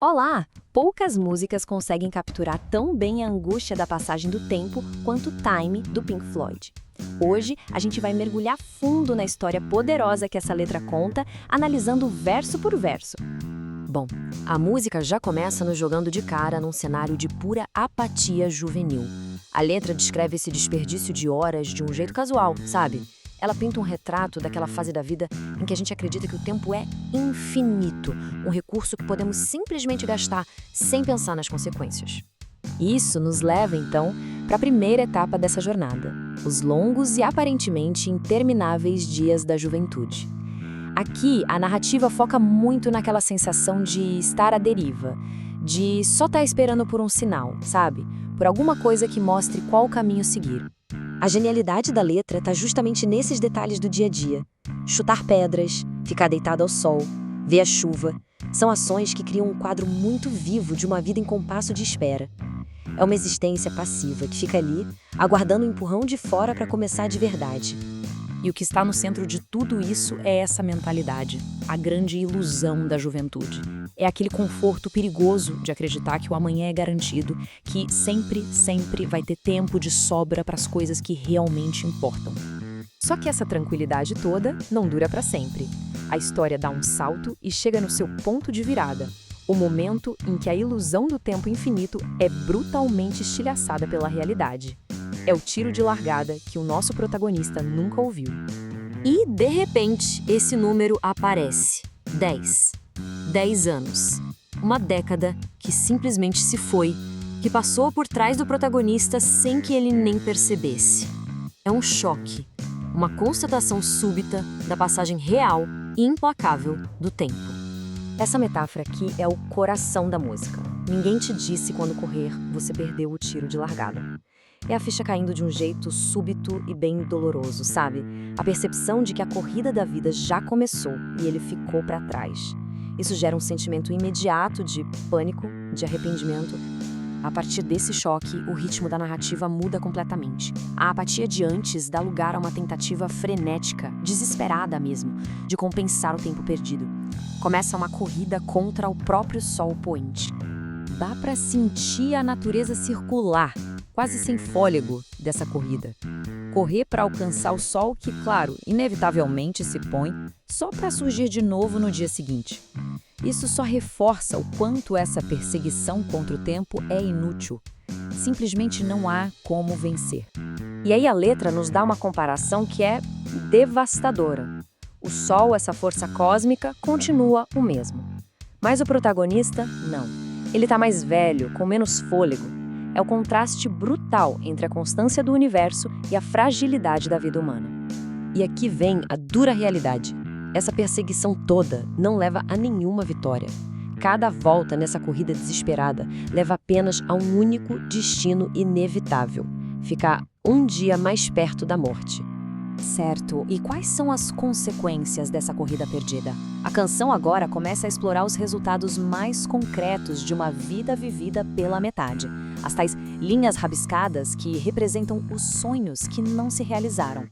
Olá! Poucas músicas conseguem capturar tão bem a angústia da passagem do tempo quanto Time, do Pink Floyd. Hoje, a gente vai mergulhar fundo na história poderosa que essa letra conta, analisando verso por verso. Bom, a música já começa nos jogando de cara num cenário de pura apatia juvenil. A letra descreve esse desperdício de horas de um jeito casual, sabe? Ela pinta um retrato daquela fase da vida em que a gente acredita que o tempo é infinito, um recurso que podemos simplesmente gastar sem pensar nas consequências. Isso nos leva, então, para a primeira etapa dessa jornada, os longos e aparentemente intermináveis dias da juventude. Aqui, a narrativa foca muito naquela sensação de estar à deriva, de só estar esperando por um sinal, sabe? Por alguma coisa que mostre qual caminho seguir. A genialidade da letra está justamente nesses detalhes do dia a dia. Chutar pedras, ficar deitado ao sol, ver a chuva, são ações que criam um quadro muito vivo de uma vida em compasso de espera. É uma existência passiva que fica ali, aguardando o empurrão de fora para começar de verdade. E o que está no centro de tudo isso é essa mentalidade, a grande ilusão da juventude. É aquele conforto perigoso de acreditar que o amanhã é garantido, que sempre vai ter tempo de sobra para as coisas que realmente importam. Só que essa tranquilidade toda não dura para sempre. A história dá um salto e chega no seu ponto de virada, o momento em que a ilusão do tempo infinito é brutalmente estilhaçada pela realidade. É o tiro de largada que o nosso protagonista nunca ouviu. E, de repente, esse número aparece. 10. 10 anos. Uma década que simplesmente se foi, que passou por trás do protagonista sem que ele nem percebesse. É um choque, uma constatação súbita da passagem real e implacável do tempo. Essa metáfora aqui é o coração da música. Ninguém te disse quando correr, você perdeu o tiro de largada. É a ficha caindo de um jeito súbito e bem doloroso, sabe? A percepção de que a corrida da vida já começou e ele ficou para trás. Isso gera um sentimento imediato de pânico, de arrependimento. A partir desse choque, o ritmo da narrativa muda completamente. A apatia de antes dá lugar a uma tentativa frenética, desesperada mesmo, de compensar o tempo perdido. Começa uma corrida contra o próprio sol poente. Dá para sentir a natureza circular, quase sem fôlego, dessa corrida. Correr para alcançar o sol que, claro, inevitavelmente se põe só para surgir de novo no dia seguinte. Isso só reforça o quanto essa perseguição contra o tempo é inútil. Simplesmente não há como vencer. E aí a letra nos dá uma comparação que é devastadora. O sol, essa força cósmica, continua o mesmo. Mas o protagonista, não. Ele está mais velho, com menos fôlego. É o contraste brutal entre a constância do universo e a fragilidade da vida humana. E aqui vem a dura realidade. Essa perseguição toda não leva a nenhuma vitória. Cada volta nessa corrida desesperada leva apenas a um único destino inevitável: ficar um dia mais perto da morte. Certo, e quais são as consequências dessa corrida perdida? A canção agora começa a explorar os resultados mais concretos de uma vida vivida pela metade. As tais linhas rabiscadas que representam os sonhos que não se realizaram.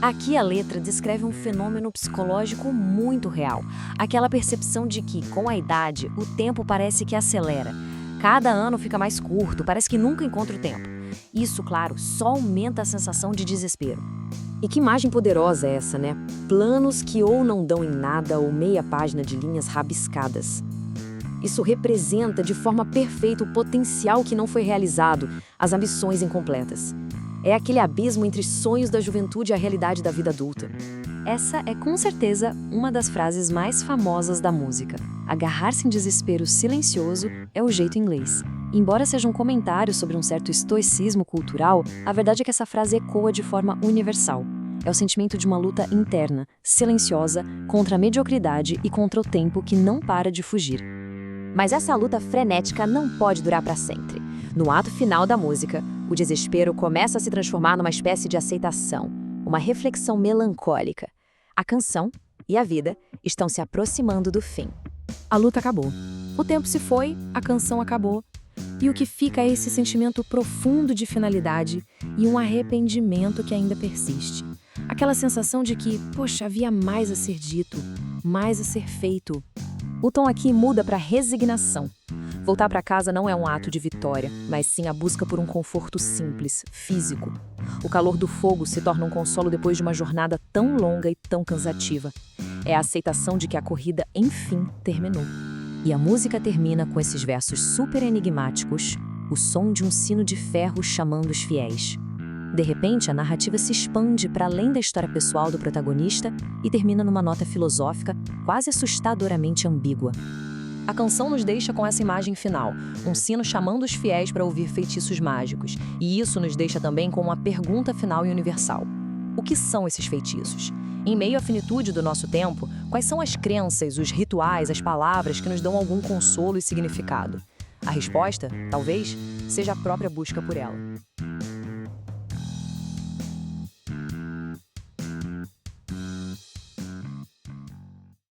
Aqui a letra descreve um fenômeno psicológico muito real. Aquela percepção de que, com a idade, o tempo parece que acelera. Cada ano fica mais curto, parece que nunca encontra o tempo. Isso, claro, só aumenta a sensação de desespero. E que imagem poderosa é essa, né? Planos que ou não dão em nada ou meia página de linhas rabiscadas. Isso representa de forma perfeita o potencial que não foi realizado, as ambições incompletas. É aquele abismo entre sonhos da juventude e a realidade da vida adulta. Essa é com certeza uma das frases mais famosas da música. Agarrar-se em desespero silencioso é o jeito inglês. Embora seja um comentário sobre um certo estoicismo cultural, a verdade é que essa frase ecoa de forma universal. É o sentimento de uma luta interna, silenciosa, contra a mediocridade e contra o tempo que não para de fugir. Mas essa luta frenética não pode durar para sempre. No ato final da música, o desespero começa a se transformar numa espécie de aceitação, uma reflexão melancólica. A canção e a vida estão se aproximando do fim. A luta acabou. O tempo se foi, a canção acabou. E o que fica é esse sentimento profundo de finalidade e um arrependimento que ainda persiste. Aquela sensação de que, poxa, havia mais a ser dito, mais a ser feito. O tom aqui muda para resignação. Voltar para casa não é um ato de vitória, mas sim a busca por um conforto simples, físico. O calor do fogo se torna um consolo depois de uma jornada tão longa e tão cansativa. É a aceitação de que a corrida, enfim, terminou. E a música termina com esses versos super enigmáticos, o som de um sino de ferro chamando os fiéis. De repente, a narrativa se expande para além da história pessoal do protagonista e termina numa nota filosófica quase assustadoramente ambígua. A canção nos deixa com essa imagem final, um sino chamando os fiéis para ouvir feitiços mágicos. E isso nos deixa também com uma pergunta final e universal. O que são esses feitiços? Em meio à finitude do nosso tempo, quais são as crenças, os rituais, as palavras que nos dão algum consolo e significado? A resposta, talvez, seja a própria busca por ela.